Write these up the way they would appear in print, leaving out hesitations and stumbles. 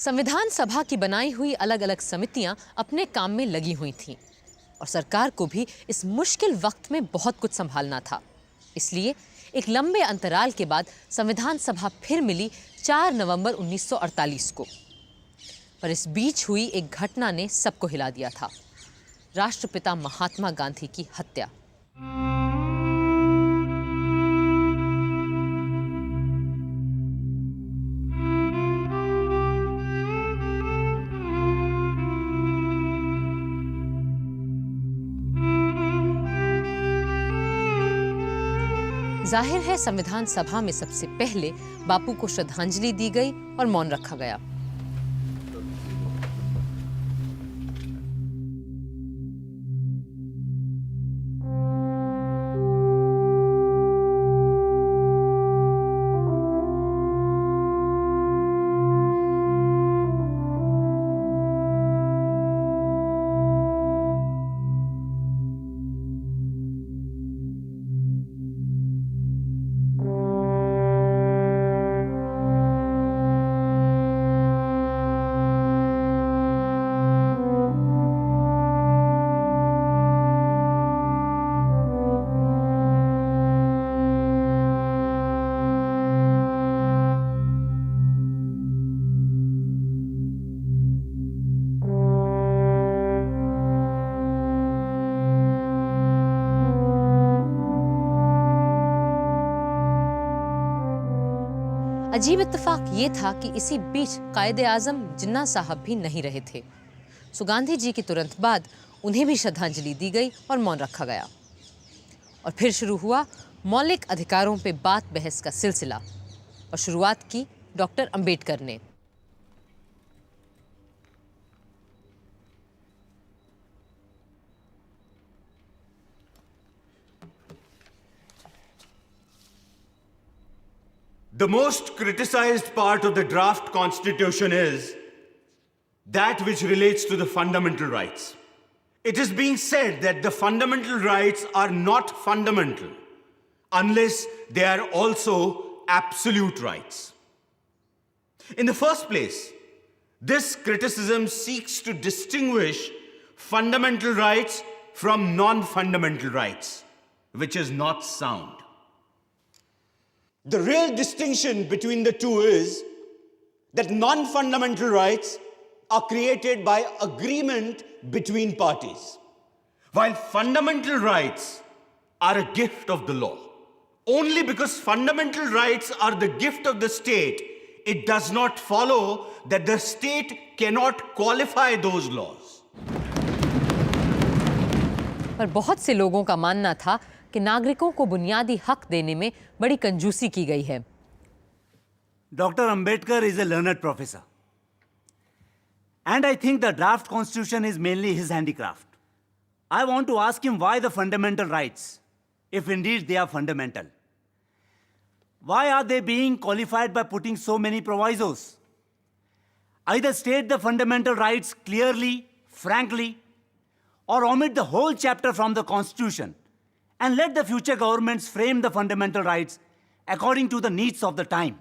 संविधान सभा की बनाई हुई अलग अलग समितियां अपने काम में लगी हुई थीं और सरकार को भी इस मुश्किल वक्त में बहुत कुछ संभालना था। इसलिए एक लंबे अंतराल के बाद संविधान सभा फिर मिली 4 नवंबर 1948 को। पर इस बीच हुई एक घटना ने सबको हिला दिया था, राष्ट्रपिता महात्मा गांधी की हत्या। जाहिर है संविधान सभा में सबसे पहले बापू को श्रद्धांजलि दी गई और मौन रखा गया। अजीब इत्तेफाक ये था कि इसी बीच कायदे आजम जिन्ना साहब भी नहीं रहे थे। सो गांधी जी के तुरंत बाद उन्हें भी श्रद्धांजलि दी गई और मौन रखा गया। और फिर शुरू हुआ मौलिक अधिकारों पे बात बहस का सिलसिला और शुरुआत की डॉक्टर अंबेडकर ने। The most criticized part of the draft constitution is that which relates to the fundamental rights. It is being said that the fundamental rights are not fundamental unless they are also absolute rights. In the first place, this criticism seeks to distinguish fundamental rights from non-fundamental rights, which is not sound. The real distinction between the two is that non-fundamental rights are created by agreement between parties, while fundamental rights are a gift of the law. Only because fundamental rights are the gift of the state, it does not follow that the state cannot qualify those laws. पर बहुत से लोगों का मानना था कि नागरिकों को बुनियादी हक देने में बड़ी कंजूसी की गई है। Dr. Ambedkar is a learned professor. And I think the draft constitution is mainly his handicraft. I want to ask him why the fundamental rights, if indeed they are fundamental. Why are they being qualified by putting so many provisos? Either state the fundamental rights clearly, frankly, or omit the whole chapter from the constitution and let the future governments frame the fundamental rights according to the needs of the time.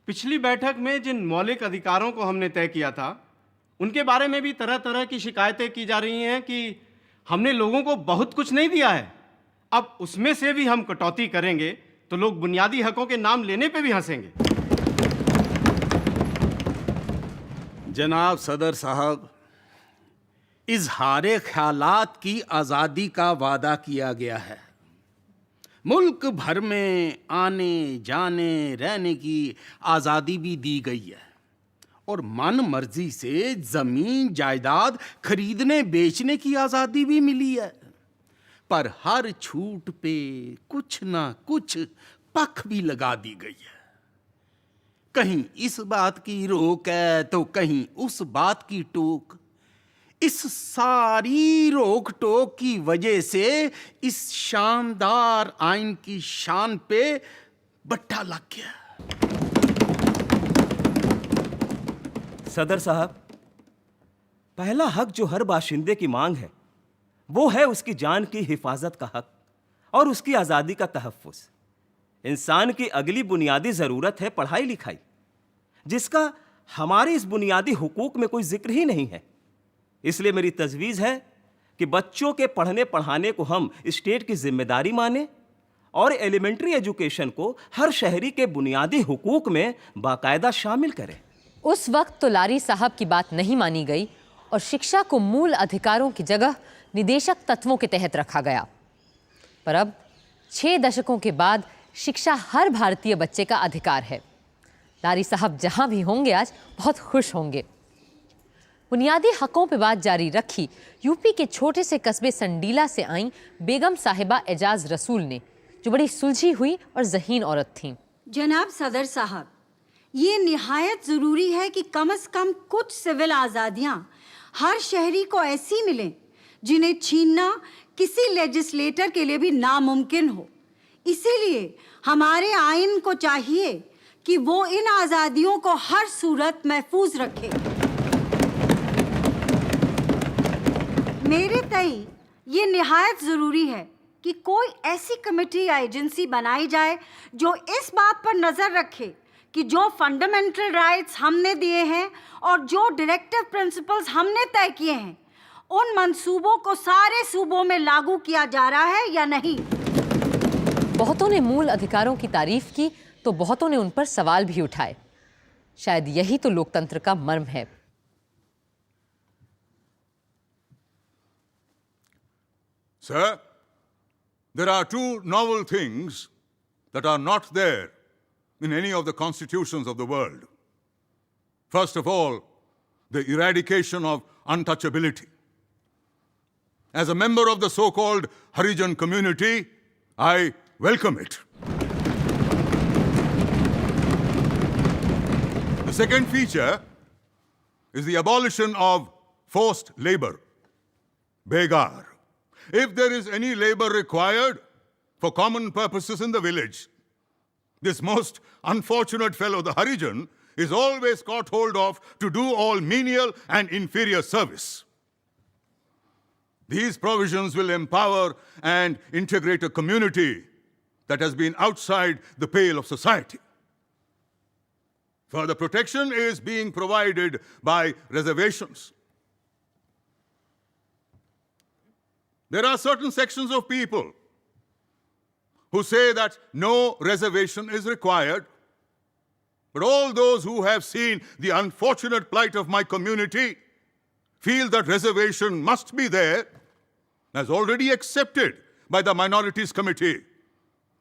पिछली बैठक में जिन मौलिक अधिकारों को हमने तय किया था, उनके बारे में भी तरह तरह की शिकायतें की जा रही हैं कि हमने लोगों को बहुत कुछ नहीं दिया है। अब उसमें से भी हम कटौती करेंगे तो लोग बुनियादी हकों के नाम लेने पे भी हंसेंगे। जनाब सदर साहब, इजहारे ख्यालात की आज़ादी का वादा किया गया है। मुल्क भर में आने जाने रहने की आज़ादी भी दी गई है और मन मर्जी से ज़मीन जायदाद खरीदने बेचने की आज़ादी भी मिली है। पर हर छूट पे कुछ ना कुछ पख भी लगा दी गई है। कहीं इस बात की रोक है तो कहीं उस बात की टोक। इस सारी रोक टोक की वजह से इस शानदार आइन की शान पे बट्टा लग गया। सदर साहब, पहला हक जो हर बाशिंदे की मांग है वो है उसकी जान की हिफाजत का हक और उसकी आज़ादी का तहफ़्फ़ुज़। इंसान की अगली बुनियादी जरूरत है पढ़ाई लिखाई, जिसका हमारे इस बुनियादी हुकूक में कोई जिक्र ही नहीं है। इसलिए मेरी तजवीज़ है कि बच्चों के पढ़ने पढ़ाने को हम स्टेट की जिम्मेदारी माने और एलिमेंट्री एजुकेशन को हर शहरी के बुनियादी हुकूक में बाकायदा शामिल करें। उस वक्त तो लारी साहब की बात नहीं मानी गई और शिक्षा को मूल अधिकारों की जगह निदेशक तत्वों के तहत रखा गया। पर अब 6 दशकों के बाद शिक्षा हर भारतीय बच्चे का अधिकार है। लारी साहब जहां भी होंगे आज बहुत खुश होंगे। बुनियादी हकों पे बात जारी रखी यूपी के छोटे से कस्बे संडीला से आई बेगम साहिबा एजाज रसूल ने, जो बड़ी सुलझी हुई और ज़हीन औरत थीं। जनाब सदर साहब, ये निहायत ज़रूरी है कि कम से कम कुछ सिविल आज़ादियाँ हर शहरी को ऐसी मिलें जिन्हें छीनना किसी लेजिस्लेटर के लिए भी नामुमकिन हो। इसीलिए हमारे आइन को चाहिए कि वो इन आज़ादियों को हर सूरत महफूज रखे। मेरे तई ये निहायत ज़रूरी है कि कोई ऐसी कमेटी या एजेंसी बनाई जाए जो इस बात पर नज़र रखे कि जो फंडामेंटल राइट्स हमने दिए हैं और जो डायरेक्टिव प्रिंसिपल्स हमने तय किए हैं, उन मंसूबों को सारे सूबों में लागू किया जा रहा है या नहीं। बहुतों ने मूल अधिकारों की तारीफ की तो बहुतों ने उन पर सवाल भी उठाए। शायद यही तो लोकतंत्र का मर्म है। Sir, there are 2 novel things that are not there in any of the constitutions of the world. First of all, the eradication of untouchability. As a member of the so-called Harijan community, I welcome it. The second feature is the abolition of forced labor, begar. If there is any labor required for common purposes in the village, this most unfortunate fellow, the Harijan, is always caught hold of to do all menial and inferior service. These provisions will empower and integrate a community that has been outside the pale of society. Further protection is being provided by reservations. There are certain sections of people who say that no reservation is required, but all those who have seen the unfortunate plight of my community feel that reservation must be there, as already accepted by the Minorities Committee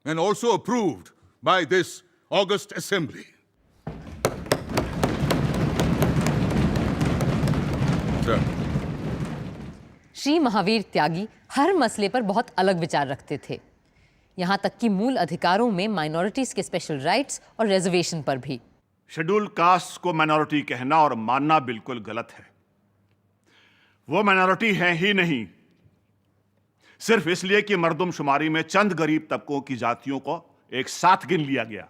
and also approved by this august assembly. Sir. Shri Mahavir त्यागी हर मसले पर बहुत अलग विचार रखते थे, यहाँ तक कि मूल अधिकारों में माइनॉरिटीज के स्पेशल राइट्स और रिजर्वेशन पर भी। शेड्यूल कास्ट को माइनॉरिटी कहना और मानना बिल्कुल गलत है। वो माइनॉरिटी है ही नहीं, सिर्फ इसलिए कि मर्दमशुमारी में चंद गरीब तबकों की जातियों को एक साथ गिन लिया गया,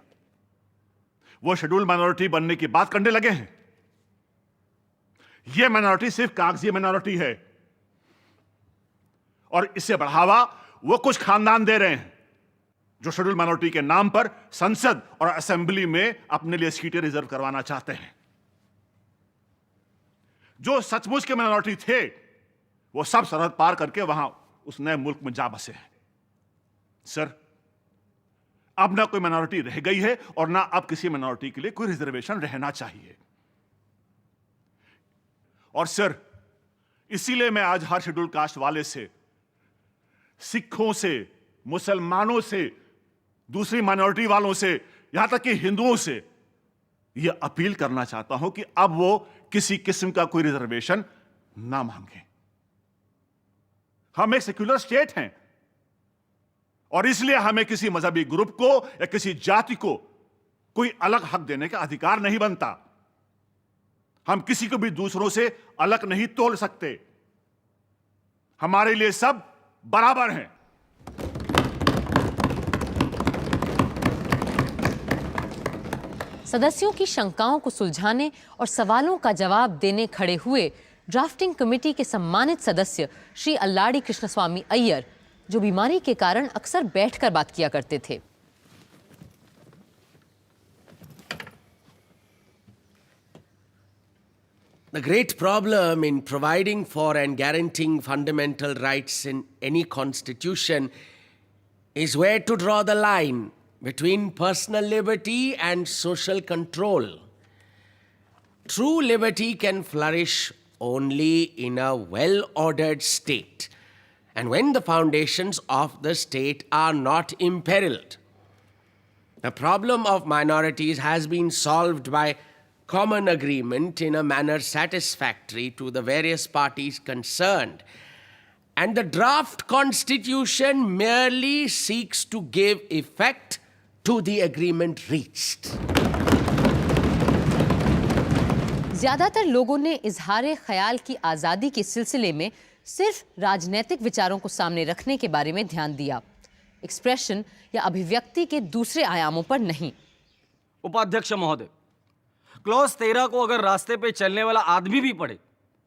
वो शेड्यूल माइनॉरिटी बनने की बात करने लगे हैं। ये माइनॉरिटी सिर्फ कागजी माइनॉरिटी है और इसे बढ़ावा वो कुछ खानदान दे रहे हैं जो शेड्यूल माइनॉरिटी के नाम पर संसद और असेंबली में अपने लिए सीटें रिजर्व करवाना चाहते हैं। जो सचमुच के माइनॉरिटी थे वो सब सरहद पार करके वहां उस नए मुल्क में जा बसे हैं। सर, अब ना कोई माइनॉरिटी रह गई है और ना अब किसी माइनॉरिटी के लिए कोई रिजर्वेशन रहना चाहिए। और सर, इसीलिए मैं आज हर शेड्यूल कास्ट वाले से, सिखों से, मुसलमानों से, दूसरी माइनॉरिटी वालों से, यहां तक कि हिंदुओं से यह अपील करना चाहता हूं कि अब वो किसी किस्म का कोई रिजर्वेशन ना मांगे। हम एक सेक्युलर स्टेट हैं और इसलिए हमें किसी मजहबी ग्रुप को या किसी जाति को कोई अलग हक देने का अधिकार नहीं बनता। हम किसी को भी दूसरों से अलग नहीं तोल सकते। हमारे लिए सब बराबर हैं। सदस्यों की शंकाओं को सुलझाने और सवालों का जवाब देने खड़े हुए ड्राफ्टिंग कमेटी के सम्मानित सदस्य श्री अल्लाड़ी कृष्णस्वामी अय्यर, जो बीमारी के कारण अक्सर बैठकर बात किया करते थे। The great problem in providing for and guaranteeing fundamental rights in any constitution is where to draw the line between personal liberty and social control. True liberty can flourish only in a well-ordered state, and when the foundations of the state are not imperiled. The problem of minorities has been solved by common agreement in a manner satisfactory to the various parties concerned, and the draft constitution merely seeks to give effect to the agreement reached. ज्यादातर लोगों ने इजहार ख्याल की आज़ादी के सिलसिले में सिर्फ राजनीतिक विचारों को सामने रखने के बारे में ध्यान दिया, एक्सप्रेशन या अभिव्यक्ति के दूसरे आयामों पर नहीं। उपाध्यक्ष महोदय, क्लॉज 13 को अगर रास्ते पे चलने वाला आदमी भी पढ़े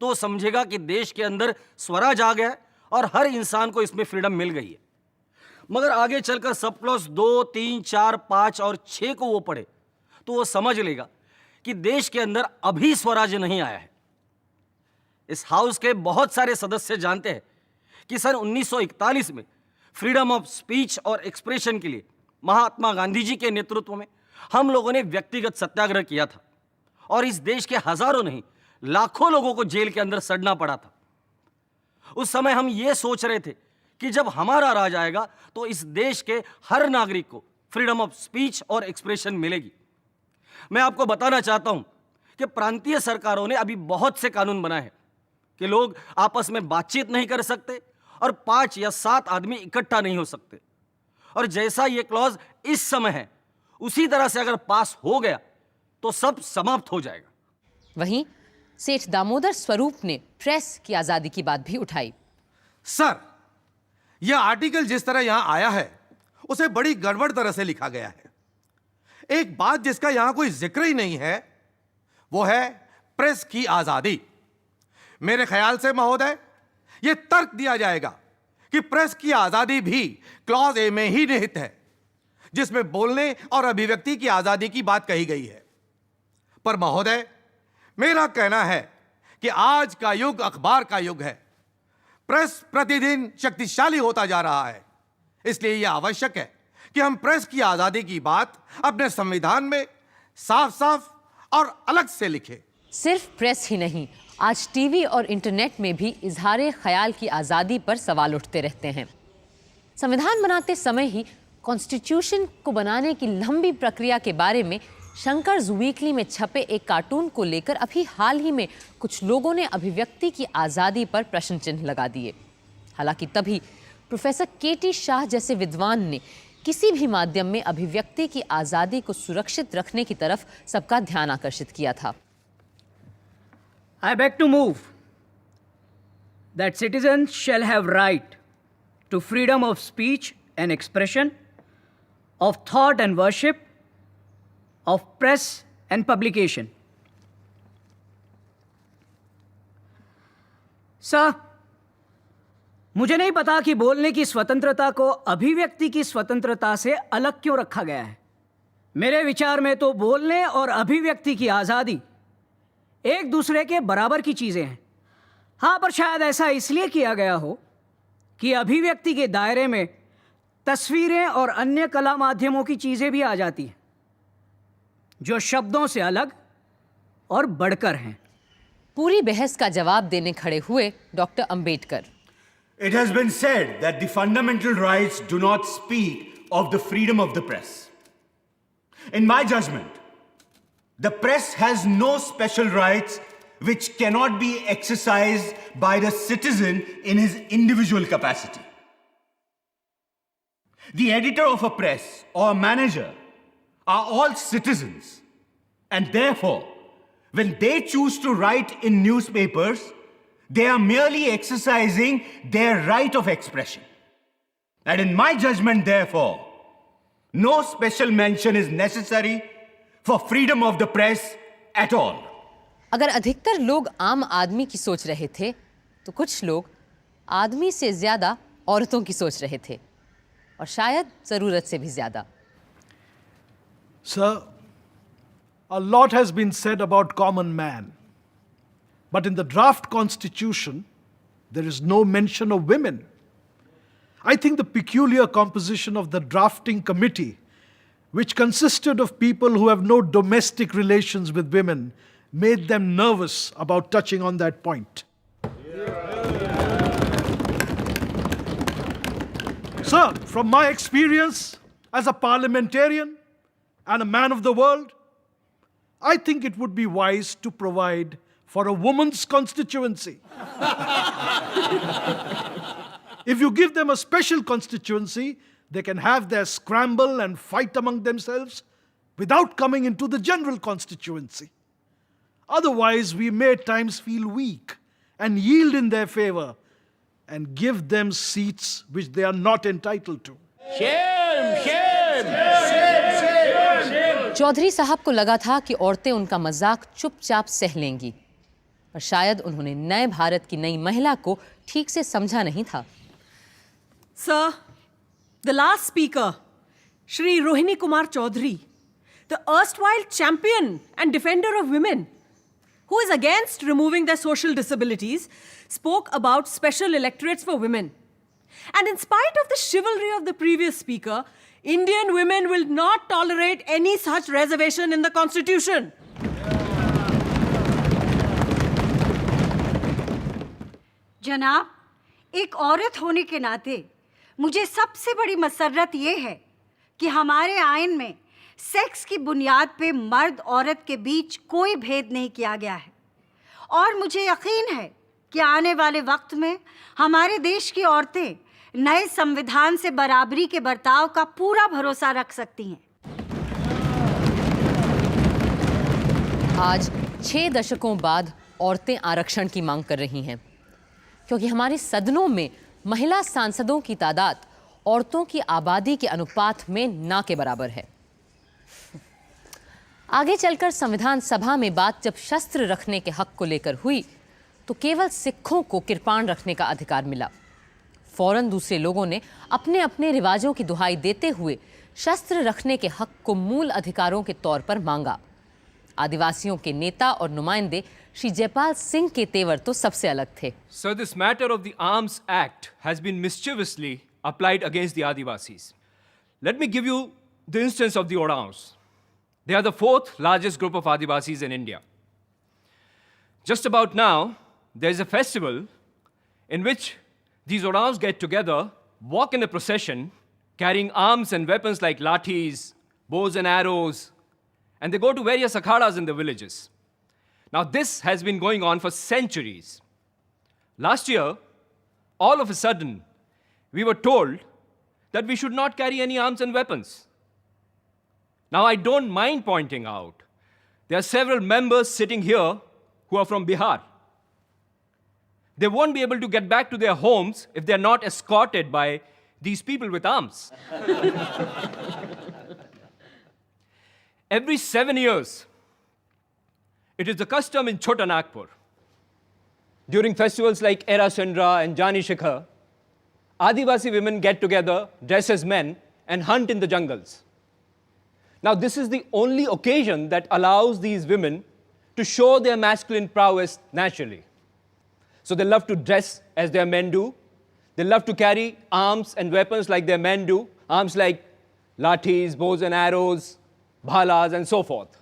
तो समझेगा कि देश के अंदर स्वराज आ गया है और हर इंसान को इसमें फ्रीडम मिल गई है। मगर आगे चलकर सब क्लॉज 2, 3, 4, 5 और 6 को वो पढ़े तो वो समझ लेगा कि देश के अंदर अभी स्वराज नहीं आया है। इस हाउस के बहुत सारे सदस्य जानते हैं कि सन 1941 में फ्रीडम ऑफ स्पीच और एक्सप्रेशन के लिए महात्मा गांधी जी के नेतृत्व में हम लोगों ने व्यक्तिगत सत्याग्रह किया था और इस देश के हजारों नहीं लाखों लोगों को जेल के अंदर सड़ना पड़ा था। उस समय हम ये सोच रहे थे कि जब हमारा राज आएगा तो इस देश के हर नागरिक को फ्रीडम ऑफ स्पीच और एक्सप्रेशन मिलेगी। मैं आपको बताना चाहता हूं कि प्रांतीय सरकारों ने अभी बहुत से कानून बनाए हैं कि लोग आपस में बातचीत नहीं कर सकते और 5 या 7 आदमी इकट्ठा नहीं हो सकते, और जैसा ये क्लॉज इस समय है उसी तरह से अगर पास हो गया तो सब समाप्त हो जाएगा। वहीं सेठ दामोदर स्वरूप ने प्रेस की आजादी की बात भी उठाई। सर, यह आर्टिकल जिस तरह यहां आया है उसे बड़ी गड़बड़ तरह से लिखा गया है। एक बात जिसका यहां कोई जिक्र ही नहीं है वो है प्रेस की आजादी। मेरे ख्याल से महोदय यह तर्क दिया जाएगा कि प्रेस की आजादी भी क्लॉज ए में ही निहित है, जिसमें बोलने और अभिव्यक्ति की आजादी की बात कही गई है। पर महोदय, मेरा कहना है कि आज का युग अखबार का युग है। प्रेस प्रतिदिन शक्तिशाली होता जा रहा है, इसलिए यह आवश्यक है कि हम प्रेस की आजादी की बात अपने संविधान में साफ साफ और अलग से लिखें। सिर्फ प्रेस ही नहीं, आज टीवी और इंटरनेट में भी इजहार ख्याल की आज़ादी पर सवाल उठते रहते हैं। संविधान बनाते समय ही कॉन्स्टिट्यूशन को बनाने की लंबी प्रक्रिया के बारे में शंकर्स वीकली में छपे एक कार्टून को लेकर अभी हाल ही में कुछ लोगों ने अभिव्यक्ति की आज़ादी पर प्रश्न चिन्ह लगा दिए। हालांकि तभी प्रोफेसर के.टी. शाह जैसे विद्वान ने किसी भी माध्यम में अभिव्यक्ति की आज़ादी को सुरक्षित रखने की तरफ सबका ध्यान आकर्षित किया था। I beg to move that citizens shall have right to freedom of speech and expression, of thought and worship, of press and publication. Sir, मुझे नहीं पता कि बोलने की स्वतंत्रता को अभिव्यक्ति की स्वतंत्रता से अलग क्यों रखा गया है। मेरे विचार में तो बोलने और अभिव्यक्ति की आज़ादी एक दूसरे के बराबर की चीज़ें हैं। हाँ, पर शायद ऐसा इसलिए किया गया हो कि अभिव्यक्ति के दायरे में तस्वीरें और अन्य कला माध्यमों की चीज़ें भी आ जाती हैं जो शब्दों से अलग और बढ़कर हैं। पूरी बहस का जवाब देने खड़े हुए doctor Ambedkar. It has been said that the fundamental rights do not speak of the freedom of the press. In my judgment, the press has no special rights which cannot be exercised by the citizen in his individual capacity. The editor of a press or manager are all citizens, and therefore, when they choose to write in newspapers, they are merely exercising their right of expression. And in my judgment, therefore, no special mention is necessary for freedom of the press at all. अगर अधिकतर लोग आम आदमी की सोच रहे थे, तो कुछ लोग आदमी से ज्यादा औरतों की सोच रहे थे, और शायद जरूरत से भी ज्यादा। Sir, a lot has been said about common man. But in the draft constitution, there is no mention of women. I think the peculiar composition of the drafting committee, which consisted of people who have no domestic relations with women, made them nervous about touching on that point. Sir, from my experience as a parliamentarian and a man of the world, I think it would be wise to provide for a woman's constituency. If you give them a special constituency, they can have their scramble and fight among themselves without coming into the general constituency. Otherwise, we may at times feel weak and yield in their favor and give them seats which they are not entitled to. Chaudhary साहब को लगा था कि औरतें उनका मजाक चुपचाप सह लेंगी, पर शायद उन्होंने नए भारत की नई महिला को ठीक से समझा नहीं था। Sir, the last speaker, Shri Rohini Kumar Chaudhary, the erstwhile champion and defender of women, who is against removing their social disabilities, spoke about special electorates for women. And in spite of the chivalry of the previous speaker, Indian women will not tolerate any such reservation in the Constitution. जनाब, एक औरत होने के नाते मुझे सबसे बड़ी मसर्रत ये है कि हमारे आइन में सेक्स की बुनियाद पे मर्द औरत के बीच कोई भेद नहीं किया गया है, और मुझे यकीन है कि आने वाले वक्त में हमारे देश की औरतें नए संविधान से बराबरी के बर्ताव का पूरा भरोसा रख सकती हैं। आज 6 दशकों बाद औरतें आरक्षण की मांग कर रही हैं, क्योंकि हमारे सदनों में महिला सांसदों की तादाद औरतों की आबादी के अनुपात में ना के बराबर है। आगे चलकर संविधान सभा में बात जब शस्त्र रखने के हक को लेकर हुई, तो केवल सिखों को किरपान रखने का अधिकार मिला। फौरन दूसरे लोगों ने अपने अपने रिवाजों की दुहाई देते हुए शस्त्र रखने के हक को मूल अधिकारों के तौर पर मांगा। आदिवासियों के नेता और नुमाइंदे श्री जयपाल सिंह के तेवर तो सबसे अलग थे। Sir, this matter of the Arms Act has been mischievously applied against the Adivasis. Let me give you the instance of the Oraons. They are the 4th largest group of Adivasis in India. Just about now, there is a festival in which these Oraons get together, walk in a procession, carrying arms and weapons like lathis, bows and arrows, and they go to various akhadas in the villages. Now, this has been going on for centuries. Last year, all of a sudden, we were told that we should not carry any arms and weapons. Now, I don't mind pointing out, there are several members sitting here who are from Bihar. They won't be able to get back to their homes if they're not escorted by these people with arms. Every 7 years, it is the custom in Chota Nagpur, during festivals like Era Sandra and Jani Shikhar, Adivasi women get together, dress as men, and hunt in the jungles. Now, this is the only occasion that allows these women to show their masculine prowess naturally. So they love to dress as their men do. They love to carry arms and weapons like their men do, arms like lathis, bows and arrows, bhalas, and so forth.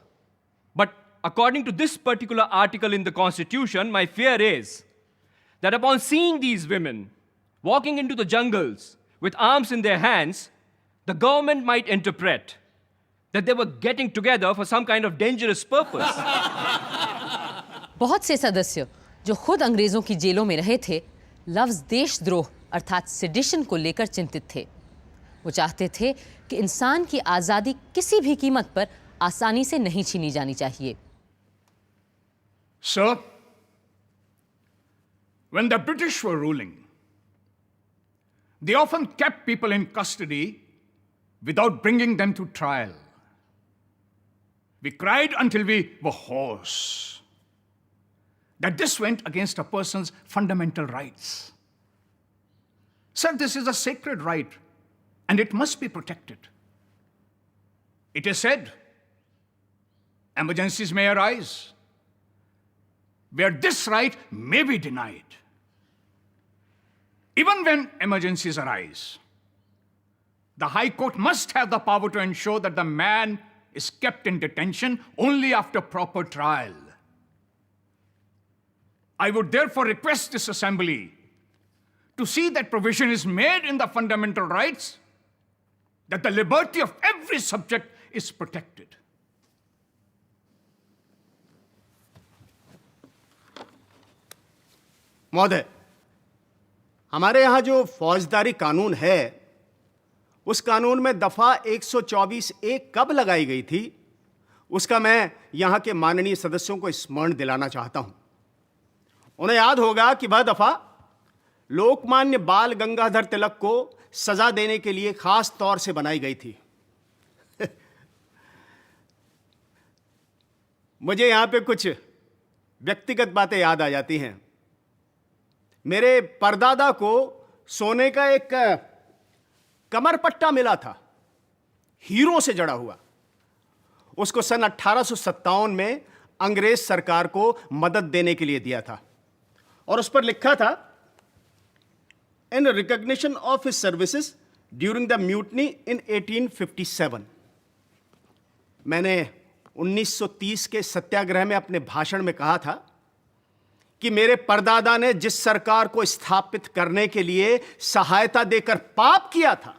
But according to this particular article in the Constitution, my fear is that upon seeing these women walking into the jungles with arms in their hands, the government might interpret that they were getting together for some kind of dangerous purpose. बहुत से सदस्य जो खुद अंग्रेजों की जेलों में रहे थे, लफ्ज देशद्रोह अर्थात सेडिशन को लेकर चिंतित थे। वो चाहते थे कि इंसान की आज़ादी किसी भी कीमत पर आसानी से नहीं छीनी जानी चाहिए। Sir, when the British were ruling, they often kept people in custody without bringing them to trial. We cried until we were hoarse that this went against a person's fundamental rights. Sir, this is a sacred right and it must be protected. It is said, emergencies may arise, where this right may be denied. Even when emergencies arise, the High Court must have the power to ensure that the man is kept in detention only after proper trial. I would therefore request this assembly to see that provision is made in the fundamental rights that the liberty of every subject is protected. महोदय, हमारे यहाँ जो फौजदारी कानून है, उस कानून में दफा 124A कब लगाई गई थी, उसका मैं यहाँ के माननीय सदस्यों को स्मरण दिलाना चाहता हूँ। उन्हें याद होगा कि वह दफा लोकमान्य बाल गंगाधर तिलक को सजा देने के लिए खास तौर से बनाई गई थी। मुझे यहाँ पे कुछ व्यक्तिगत बातें याद आ जाती हैं। मेरे परदादा को सोने का एक कमरपट्टा मिला था, हीरों से जड़ा हुआ। उसको सन 1857 में अंग्रेज सरकार को मदद देने के लिए दिया था और उस पर लिखा था, in recognition of his services during the mutiny in 1857। मैंने 1930 के सत्याग्रह में अपने भाषण में कहा था कि मेरे परदादा ने जिस सरकार को स्थापित करने के लिए सहायता देकर पाप किया था,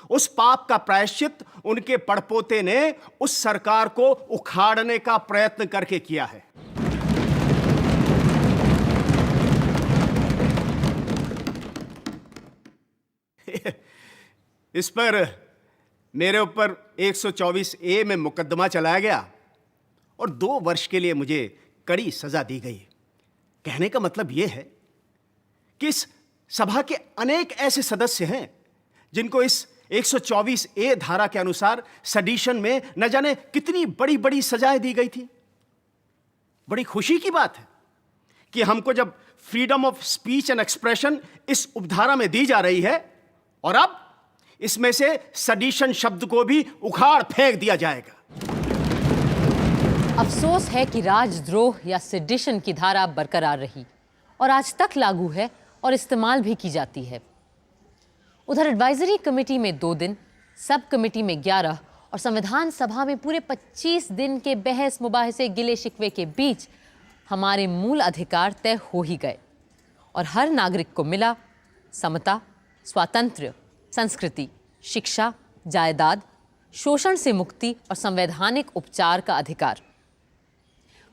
उस पाप का प्रायश्चित उनके पड़पोते ने उस सरकार को उखाड़ने का प्रयत्न करके किया है। इस पर मेरे ऊपर 124A में मुकदमा चलाया गया और 2 वर्ष के लिए मुझे कड़ी सजा दी गई। कहने का मतलब यह है कि इस सभा के अनेक ऐसे सदस्य हैं जिनको इस 124A धारा के अनुसार सडिशन में न जाने कितनी बड़ी बड़ी सजाएं दी गई थी। बड़ी खुशी की बात है कि हमको जब freedom of speech and expression इस उपधारा में दी जा रही है और अब इसमें से सडिशन शब्द को भी उखाड़ फेंक दिया जाएगा। अफसोस है कि राजद्रोह या सेडिशन की धारा बरकरार रही और आज तक लागू है और इस्तेमाल भी की जाती है। उधर एडवाइजरी कमेटी में 2 दिन, सब कमेटी में 11 और संविधान सभा में पूरे 25 दिन के बहस मुबाहिसे गिले शिकवे के बीच हमारे मूल अधिकार तय हो ही गए और हर नागरिक को मिला समता, स्वातंत्र्य, संस्कृति, शिक्षा, जायदाद, शोषण से मुक्ति और संवैधानिक उपचार का अधिकार।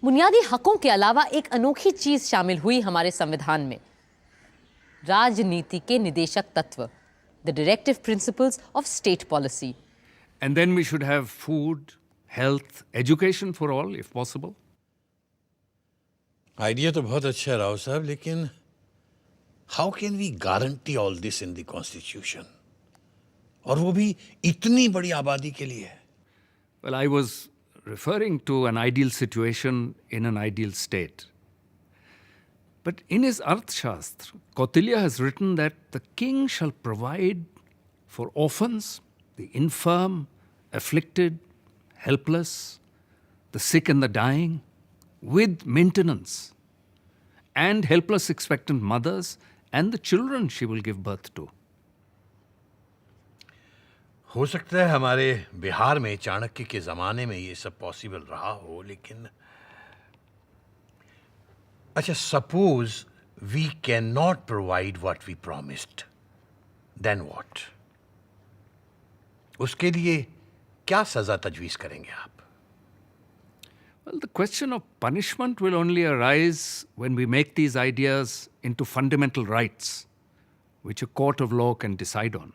बुनियादी हकों के अलावा एक अनोखी चीज शामिल हुई हमारे संविधान में, राजनीति के निदेशक तत्व, the directive principles of state policy. And then we should have food, health, education for all if possible. Idea तो बहुत अच्छा है राव साहब, लेकिन how can we guarantee all this in the constitution, और वो भी इतनी बड़ी आबादी के लिए? Well, I was referring to an ideal situation in an ideal state. But in his Arthashastra, Kautilya has written that the king shall provide for orphans, the infirm, afflicted, helpless, the sick and the dying, with maintenance, and helpless expectant mothers and the children she will give birth to. हो सकता है हमारे बिहार में चाणक्य के ज़माने में ये सब पॉसिबल रहा हो, लेकिन अच्छा, suppose we can not provide what we promised, then what? उसके लिए क्या सजा तजवीज़ करेंगे आप? Well, the question of punishment will only arise when we make these ideas into fundamental rights, which a court of law can decide on.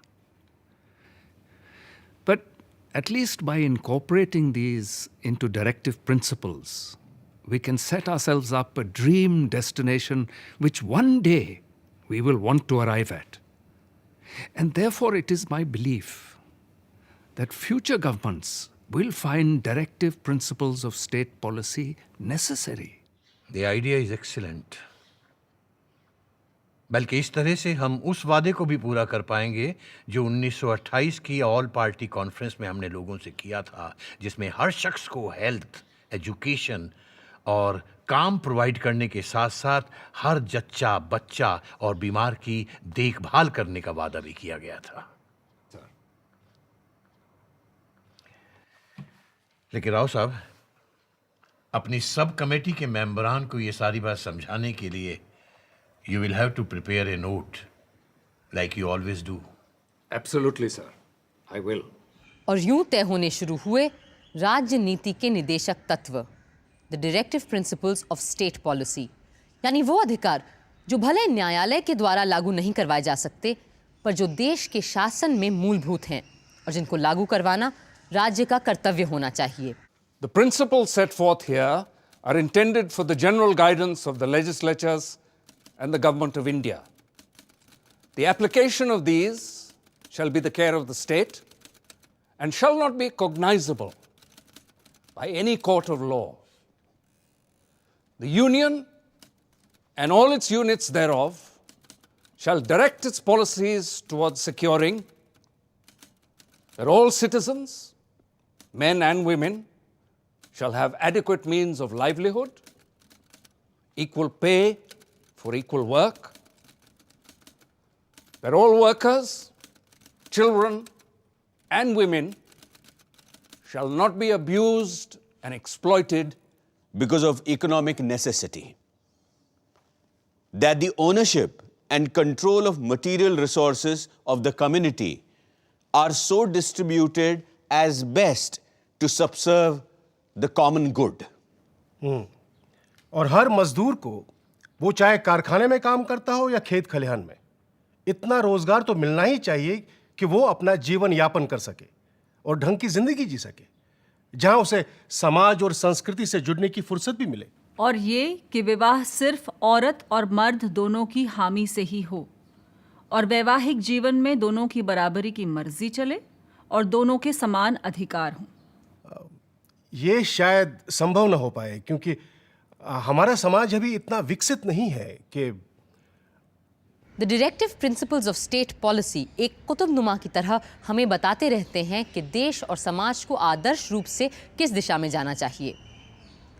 But at least by incorporating these into directive principles, we can set ourselves up a dream destination which one day we will want to arrive at. And therefore it is my belief that future governments will find directive principles of state policy necessary. The idea is excellent. बल्कि इस तरह से हम उस वादे को भी पूरा कर पाएंगे जो 1928 की ऑल पार्टी कॉन्फ्रेंस में हमने लोगों से किया था, जिसमें हर शख्स को हेल्थ, एजुकेशन और काम प्रोवाइड करने के साथ साथ हर जच्चा बच्चा और बीमार की देखभाल करने का वादा भी किया गया था। लेकिन राव साहब, अपनी सब कमेटी के मेंबरान को ये सारी बात समझाने के लिए you will have to prepare a note like you always do. Absolutely sir, I will. और यूं तय होने शुरू हुए राज्य नीति के निदेशक तत्व, the directive principles of state policy, यानी वो अधिकार जो भले न्यायालय के द्वारा लागू नहीं करवाए जा सकते, पर जो देश के शासन में मूलभूत हैं और जिनको लागू करवाना राज्य का कर्तव्य होना चाहिए। The principles set forth here are intended for the general guidance of the legislatures and the government of India. The application of these shall be the care of the state and shall not be cognizable by any court of law. The Union and all its units thereof shall direct its policies towards securing that all citizens, men and women, shall have adequate means of livelihood, equal pay for equal work, that all workers, children, and women shall not be abused and exploited because of economic necessity, that the ownership and control of material resources of the community are so distributed as best to subserve the common good. और हर मजदूर को, वो चाहे कारखाने में काम करता हो या खेत खलिहान में, इतना रोजगार तो मिलना ही चाहिए कि वो अपना जीवन यापन कर सके और ढंग की जिंदगी जी सके, जहां उसे समाज और संस्कृति से जुड़ने की फुर्सत भी मिले। और ये कि विवाह सिर्फ औरत और मर्द दोनों की हामी से ही हो और वैवाहिक जीवन में दोनों की बराबरी की मर्जी चले और दोनों के समान अधिकार हों। ये शायद संभव न हो पाए क्योंकि हमारा समाज अभी इतना विकसित नहीं है कि the directive principles of state policy एक कुतुबनुमा की तरह हमें बताते रहते हैं कि देश और समाज को आदर्श रूप से किस दिशा में जाना चाहिए।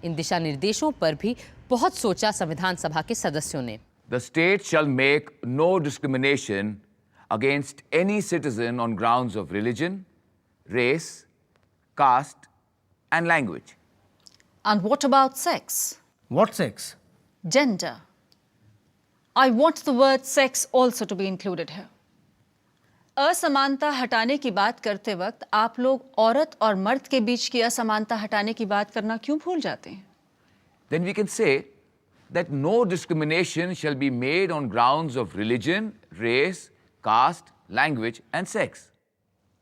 इन दिशा निर्देशों पर भी बहुत सोचा संविधान सभा के सदस्यों ने। The state shall make no discrimination against any citizen on grounds of religion, race, caste, and language. And what about sex? What sex? Gender. I want the word sex also to be included here. असमानता हटाने की बात करते वक्त आप लोग औरत और मर्द के बीच की असमानता हटाने की बात करना क्यों भूल जाते हैं? Then we can say that no discrimination shall be made on grounds of religion, race, caste, language, and sex.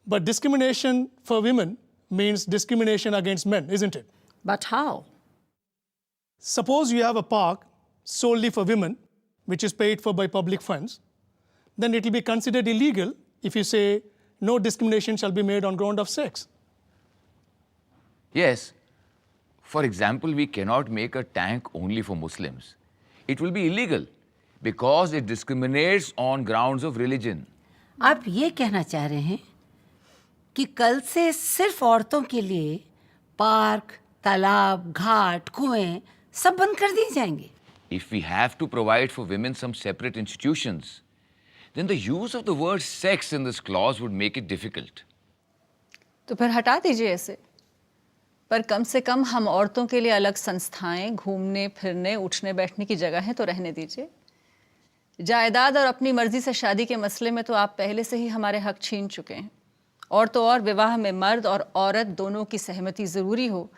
But discrimination for women means discrimination against men, isn't it? But how? Suppose you have a park solely for women, which is paid for by public funds, then it will be considered illegal if you say no discrimination shall be made on ground of sex. Yes. For example, we cannot make a tank only for Muslims. It will be illegal because it discriminates on grounds of religion. आप ये कहना चाह रहे हैं कि कल से सिर्फ औरतों के लिए पार्क, तालाब, घाट, कुएं सब बंद कर दिए जाएंगे? If we have to provide for women some separate institutions, then the use of the word sex in this clause would make it difficult. तो फिर हटा दीजिए इसे। पर कम से कम हम औरतों के लिए अलग संस्थाएं, घूमने फिरने, उठने बैठने की जगह है तो रहने दीजिए। जायदाद और अपनी मर्जी से शादी के मसले में तो आप पहले से ही हमारे हक छीन चुके हैं। और तो और विवाह में मर्द और औरत दोनों की सहमति जरूरी हो,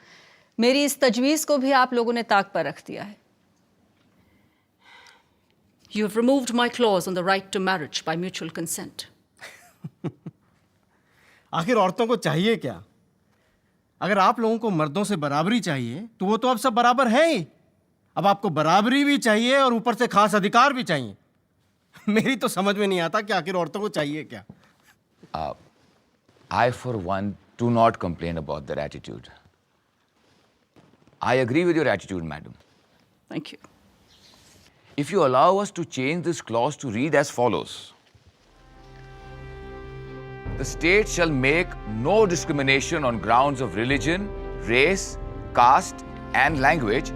मेरी इस तजवीज़ को भी आप लोगों ने ताक पर रख दिया है। You have removed my clause on the right to marriage by mutual consent. आखिर औरतों को चाहिए क्या? अगर आप लोगों को मर्दों से बराबरी चाहिए तो वो तो अब सब बराबर हैं ही। अब आपको बराबरी भी चाहिए और ऊपर से खास अधिकार भी चाहिए। मेरी तो समझ में नहीं आता कि आखिर औरतों को चाहिए क्या। I, for one, do not complain about their attitude. I agree with your attitude, madam. Thank you. If you allow us to change this clause to read as follows. The state shall make no discrimination on grounds of religion, race, caste, and language,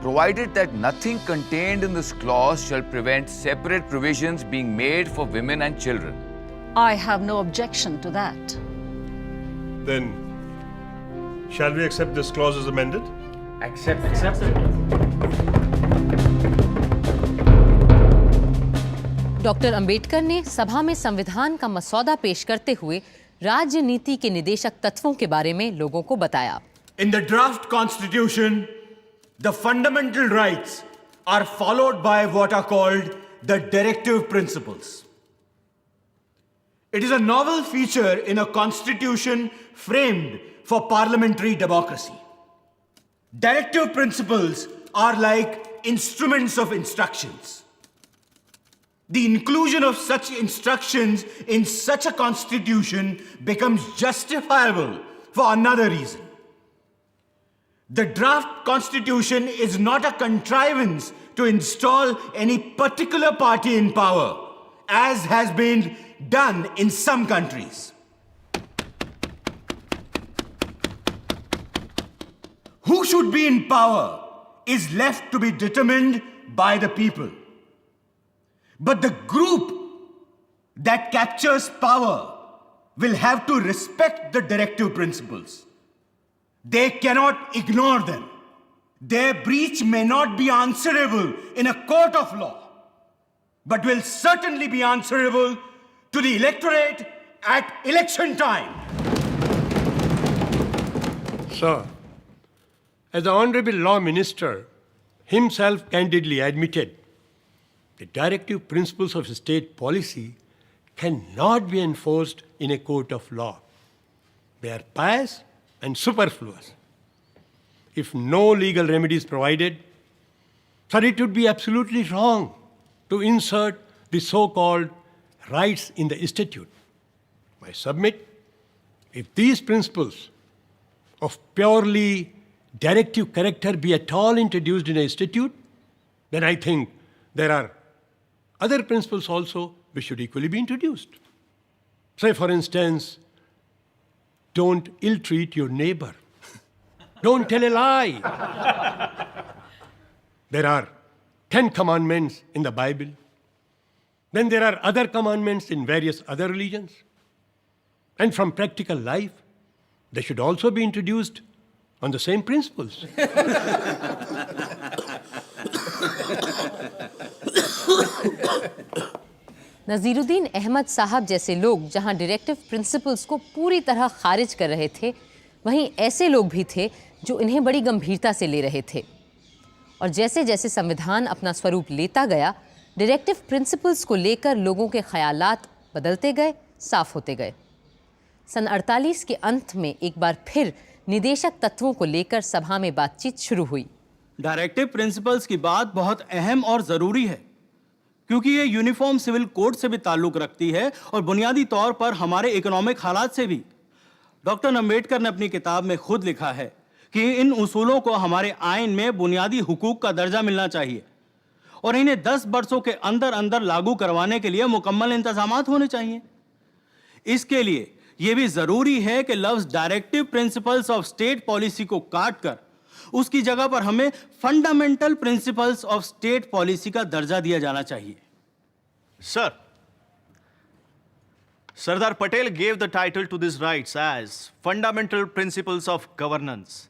provided that nothing contained in this clause shall prevent separate provisions being made for women and children. I have no objection to that. Then, shall we accept this clause as amended? Accept doctor Ambedkar ने सभा में संविधान का मसौदा पेश करते हुए राजनीति के निदेशक तत्वों के बारे में लोगों को बताया। In the draft constitution, the fundamental rights are followed by what are called the directive principles. It is a novel feature in a constitution framed for parliamentary democracy. Directive principles are like instruments of instructions. The inclusion of such instructions in such a constitution becomes justifiable for another reason. The draft constitution is not a contrivance to install any particular party in power, as has been done in some countries. Who should be in power is left to be determined by the people. But the group that captures power will have to respect the directive principles. They cannot ignore them. Their breach may not be answerable in a court of law, but will certainly be answerable to the electorate at election time. Sir, as the Honorable Law Minister himself candidly admitted, the directive principles of state policy cannot be enforced in a court of law. They are pious and superfluous. If no legal remedy is provided, sir, it would be absolutely wrong to insert the so-called rights in the statute. I submit, if these principles of purely directive character be at all introduced in a statute, then I think there are other principles also which should equally be introduced. Say, for instance, don't ill-treat your neighbor. Don't tell a lie. There are 10 commandments in the Bible. Then there are other commandments in various other religions. And from practical life, they should also be introduced on the same principles. नज़ीरुद्दीन Ahmad साहब जैसे लोग जहां directive principles को पूरी तरह खारिज कर रहे थे, वहीं ऐसे लोग भी थे जो इन्हें बड़ी गंभीरता से ले रहे थे। और जैसे जैसे संविधान अपना स्वरूप लेता गया, डायरेक्टिव प्रिंसिपल्स को लेकर लोगों के ख्यालात बदलते गए, साफ होते गए। सन 48 के अंत में एक बार फिर निदेशक तत्वों को लेकर सभा में बातचीत शुरू हुई। डायरेक्टिव प्रिंसिपल्स की बात बहुत अहम और ज़रूरी है, क्योंकि ये यूनिफॉर्म सिविल कोड से भी ताल्लुक़ रखती है और बुनियादी तौर पर हमारे इकोनॉमिक हालात से भी। डॉक्टर अम्बेडकर ने अपनी किताब में खुद लिखा है कि इन उसूलों को हमारे आइन में बुनियादी हुकूक का दर्जा मिलना चाहिए और इन्हें 10 वर्षों के अंदर अंदर लागू करवाने के लिए मुकम्मल इंतजामात होने चाहिए। इसके लिए यह भी ज़रूरी है कि लफ्ज़ directive principles of state policy को काट कर उसकी जगह पर हमें fundamental principles of state policy का दर्जा दिया जाना चाहिए। Sir, Sardar Patel gave the title to these rights as Fundamental Principles of Governance.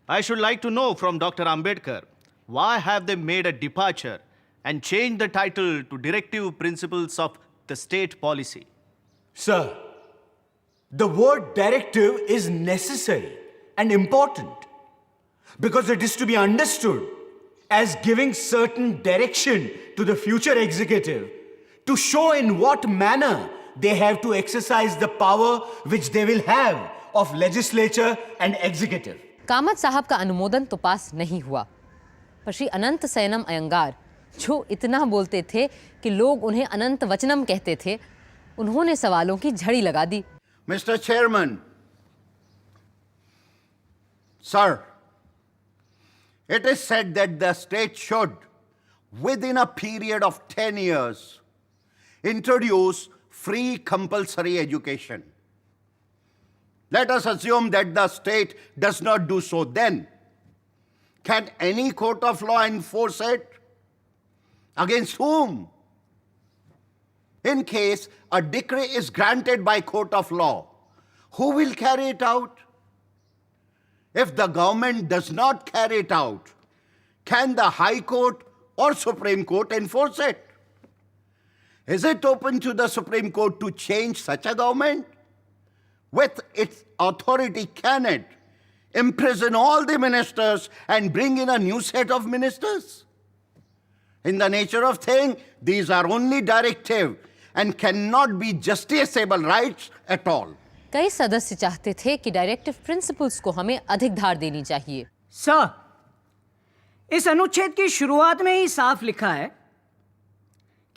I should like to know from Dr. Ambedkar, why have they made a departure and changed the title to Directive Principles of the State Policy? Sir, the word directive is necessary and important because it is to be understood as giving certain direction to the future executive to show in what manner they have to exercise the power which they will have of legislature and executive. Kamat साहब का अनुमोदन तो पास नहीं हुआ, पर श्री अनंत सयनम अयंगार, जो इतना बोलते थे कि लोग उन्हें अनंत वचनम कहते थे, उन्होंने सवालों की झड़ी लगा दी। Mr. Chairman, sir, it is said that the state should, within a period of 10 years, introduce free compulsory education. Let us assume that the state does not do so then. Can any court of law enforce it? Against whom? In case a decree is granted by court of law, who will carry it out? If the government does not carry it out, can the High Court or Supreme Court enforce it? Is it open to the Supreme Court to change such a government? With its authority, can it imprison all the ministers and bring in a new set of ministers? In the nature of thing, these are only directive and cannot be justiciable rights at all. कई सदस्य चाहते थे कि directive principles को हमें अधिक धार देनी चाहिए। सर, इस अनुच्छेद की शुरुआत में ही साफ लिखा है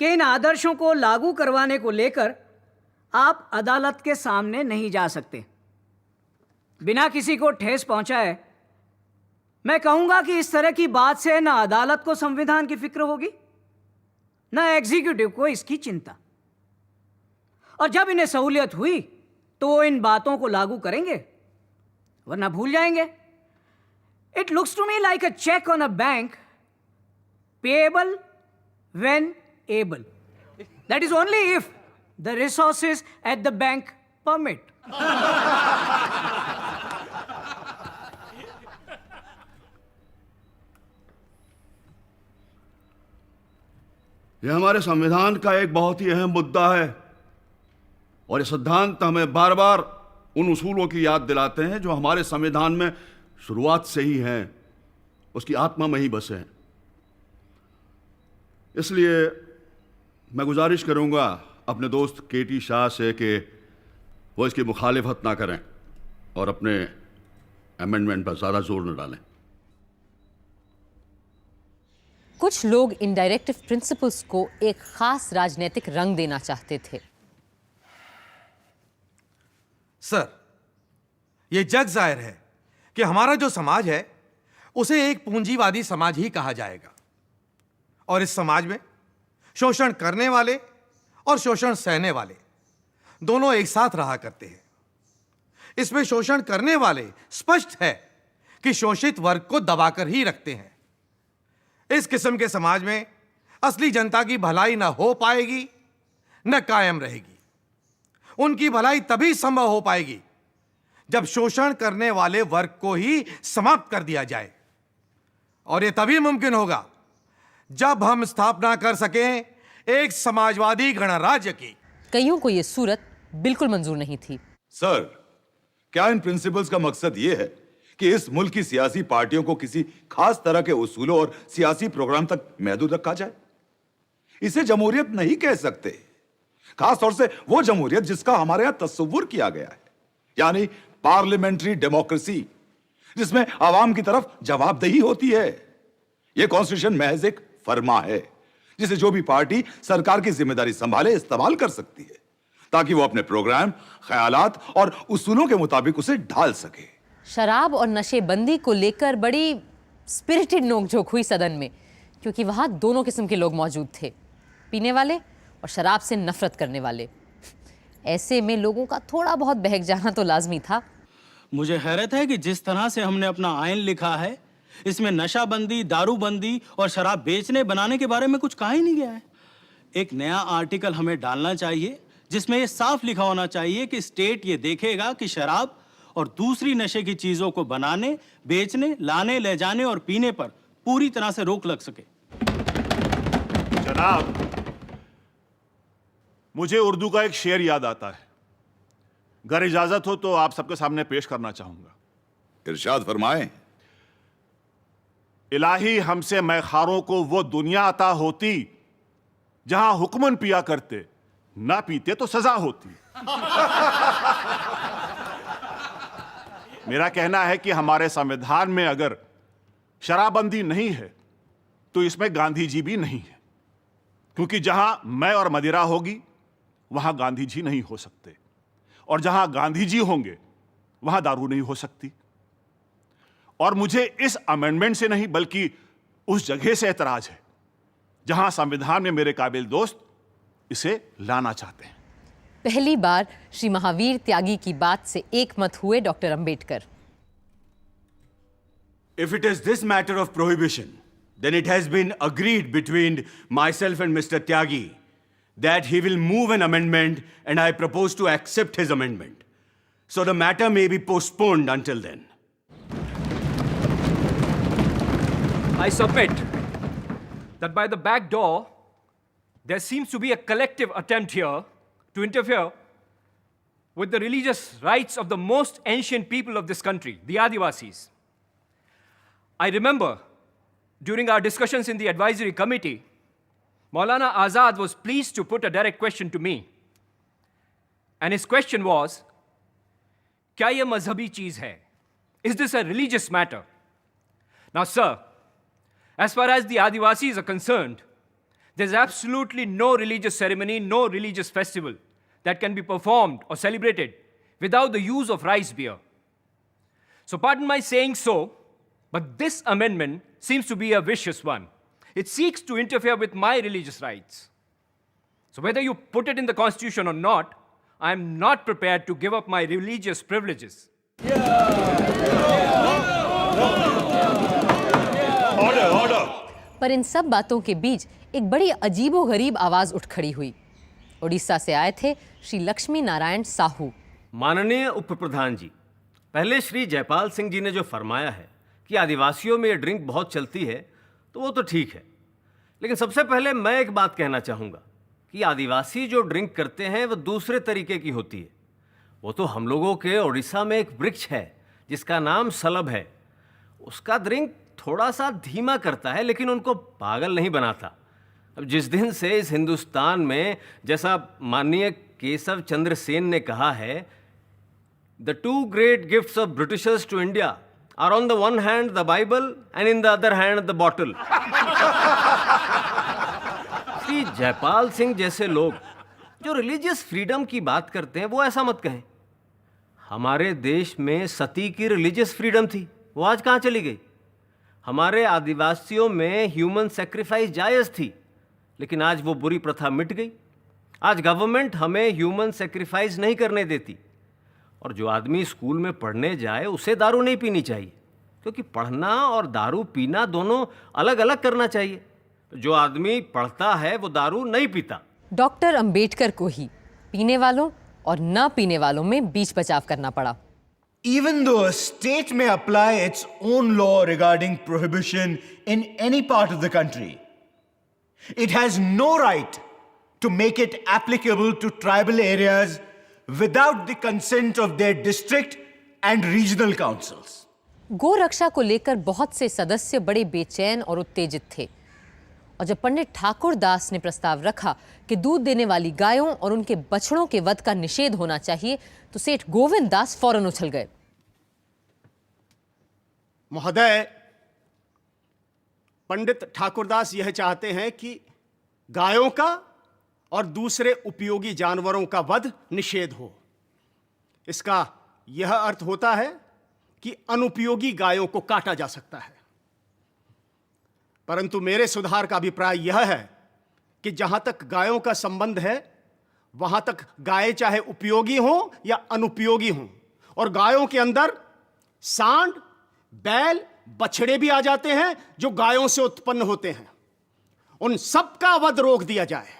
कि इन आदर्शों को लागू करवाने को लेकर आप अदालत के सामने नहीं जा सकते। बिना किसी को ठेस पहुंचाए मैं कहूंगा कि इस तरह की बात से न अदालत को संविधान की फिक्र होगी, न एग्जीक्यूटिव को इसकी चिंता। और जब इन्हें सहूलियत हुई तो वो इन बातों को लागू करेंगे, वरना भूल जाएंगे। It looks to me like a cheque on a bank, payable when able. That is only if the resources at the bank permit. यह हमारे संविधान का एक बहुत ही अहम मुद्दा है और ये सिद्धांत हमें बार बार उन उसूलों की याद दिलाते हैं जो हमारे संविधान में शुरुआत से ही हैं, उसकी आत्मा में ही बसे हैं। इसलिए मैं गुजारिश करूंगा अपने दोस्त केटी शाह से कि वो इसकी मुखालिफत ना करें और अपने अमेंडमेंट पर ज़्यादा जोर न डालें। कुछ लोग इन डायरेक्टिव प्रिंसिपल्स को एक खास राजनीतिक रंग देना चाहते थे। सर, यह जग जाहिर है कि हमारा जो समाज है उसे एक पूंजीवादी समाज ही कहा जाएगा और इस समाज में शोषण करने वाले और शोषण सहने वाले दोनों एक साथ रहा करते हैं। इसमें शोषण करने वाले स्पष्ट है कि शोषित वर्ग को दबाकर ही रखते हैं। इस किस्म के समाज में असली जनता की भलाई न हो पाएगी न कायम रहेगी। उनकी भलाई तभी संभव हो पाएगी जब शोषण करने वाले वर्ग को ही समाप्त कर दिया जाए, और यह तभी मुमकिन होगा जब हम स्थापना कर सकें एक समाजवादी गणराज्य की। कईयों को यह सूरत बिल्कुल मंजूर नहीं थी। सर, क्या इन प्रिंसिपल्स का मकसद यह है कि इस मुल्क की सियासी पार्टियों को किसी खास तरह के उसूलों और सियासी प्रोग्राम तक महदूद रखा जाए? इसे जमहूरियत नहीं कह सकते, खास तौर से वो जमहूरियत जिसका हमारे यहां तस्वुर किया गया है, यानी पार्लियामेंट्री डेमोक्रेसी, जिसमें आवाम की तरफ जवाबदेही होती है। यह कॉन्स्टिट्यूशन महज एक फरमा है जिसे जो भी पार्टी सरकार की जिम्मेदारी संभाले इस्तेमाल कर सकती है ताकि वो अपने प्रोग्राम, ख्यालात और उसूलों के मुताबिक उसे ढाल सके। शराब और नशेबंदी को लेकर बड़ी स्पिरिटेड नोकझोंक हुई सदन में, क्योंकि वहां दोनों किस्म के लोग मौजूद थे, पीने वाले और शराब से नफरत करने वाले। ऐसे में लोगों का थोड़ा बहुत बहक जाना तो लाजमी था। मुझे हैरत है कि जिस तरह से हमने अपना आइन लिखा है, इसमें नशाबंदी, दारूबंदी और शराब बेचने बनाने के बारे में कुछ कहा ही नहीं गया है। एक नया आर्टिकल हमें डालना चाहिए जिसमें यह साफ लिखा होना चाहिए कि स्टेट ये देखेगा कि शराब और दूसरी नशे की चीजों को बनाने, बेचने, लाने, ले जाने और पीने पर पूरी तरह से रोक लग सके। जनाब, मुझे उर्दू का एक शेर याद आता है, अगर इजाजत हो तो आप सबके सामने पेश करना चाहूंगा। इरशाद फरमाएं। इलाही हमसे मैखारों को वो दुनिया अता होती जहां हुक्मन पिया करते, ना पीते तो सजा होती। मेरा कहना है कि हमारे संविधान में अगर शराबबंदी नहीं है तो इसमें गांधी जी भी नहीं है, क्योंकि जहां मैं और मदिरा होगी वहां गांधी जी नहीं हो सकते, और जहां गांधी जी होंगे वहां दारू नहीं हो सकती। और मुझे इस अमेंडमेंट से नहीं बल्कि उस जगह से एतराज है जहां संविधान में मेरे काबिल दोस्त इसे लाना चाहते हैं। पहली बार श्री महावीर त्यागी की बात से एक मत हुए doctor Ambedkar. If it is this matter of prohibition, then it has been agreed between myself and Mr. Tyagi that he will move an amendment, and I propose to accept his amendment. So the matter may be postponed until then. I submit that by the back door, there seems to be a collective attempt here to interfere with the religious rights of the most ancient people of this country, the Adivasis. I remember during our discussions in the advisory committee, Maulana Azad was pleased to put a direct question to me. And his question was, "Kya ye mazhabi cheez hai? Is this a religious matter?" Now, sir, as far as the Adivasis are concerned, there's absolutely no religious ceremony, no religious festival that can be performed or celebrated without the use of rice beer. So pardon my saying so, but this amendment seems to be a vicious one. It seeks to interfere with my religious rights. So whether you put it in the Constitution or not, I am not prepared to give up my religious privileges. पर इन सब बातों के बीच एक बड़ी अजीबोगरीब आवाज उठ खड़ी हुई। उड़ीसा से आए थे श्री लक्ष्मी नारायण साहू। माननीय उप प्रधान जी, पहले श्री जयपाल सिंह जी ने जो फरमाया है कि आदिवासियों में ये ड्रिंक बहुत चलती है, तो वो तो ठीक है, लेकिन सबसे पहले मैं एक बात कहना चाहूँगा कि आदिवासी जो ड्रिंक करते हैं वो दूसरे तरीके की होती है। वो तो हम लोगों के उड़ीसा में एक वृक्ष है जिसका नाम सलब है, उसका ड्रिंक थोड़ा सा धीमा करता है लेकिन उनको पागल नहीं बनाता। अब जिस दिन से इस हिंदुस्तान में, जैसा माननीय केशव चंद्र सेन ने कहा है, the two great gifts of Britishers to India are on the one hand the Bible and in the other hand the bottle. Shri Jaipal Singh जैसे लोग जो रिलीजियस फ्रीडम की बात करते हैं वो ऐसा मत कहें। हमारे देश में सती की रिलीजियस फ्रीडम थी, वो आज कहाँ चली गई? हमारे आदिवासियों में ह्यूमन सेक्रीफाइस जायज़ थी, लेकिन आज वो बुरी प्रथा मिट गई। आज गवर्नमेंट हमें ह्यूमन सेक्रीफाइस नहीं करने देती, और जो आदमी स्कूल में पढ़ने जाए उसे दारू नहीं पीनी चाहिए, क्योंकि पढ़ना और दारू पीना दोनों अलग अलग करना चाहिए। जो आदमी पढ़ता है वो दारू नहीं पीता। डॉक्टर अंबेडकर को ही पीने वालों और न पीने वालों में बीच बचाव करना पड़ा। Even though a state may apply its own law regarding prohibition in any part of the country, it has no right to make it applicable to tribal areas without the consent of their district and regional councils. गो रक्षा को लेकर बहुत से सदस्य बड़े बेचैन और उत्तेजित थे, और जब पंडित ठाकुर दास ने प्रस्ताव रखा कि दूध देने वाली गायों और उनके बछड़ों के वध का निषेध होना चाहिए, तो सेठ गोविंद दास फौरन उछल गए। महोदय, पंडित ठाकुरदास यह चाहते हैं कि गायों का और दूसरे उपयोगी जानवरों का वध निषेध हो। इसका यह अर्थ होता है कि अनुपयोगी गायों को काटा जा सकता है। परंतु मेरे सुधार का अभिप्राय यह है कि जहां तक गायों का संबंध है, वहां तक गायें चाहे उपयोगी हों या अनुपयोगी हों, और गायों के अंदर सांड, बैल, बछड़े भी आ जाते हैं जो गायों से उत्पन्न होते हैं, उन सब का वध रोक दिया जाए।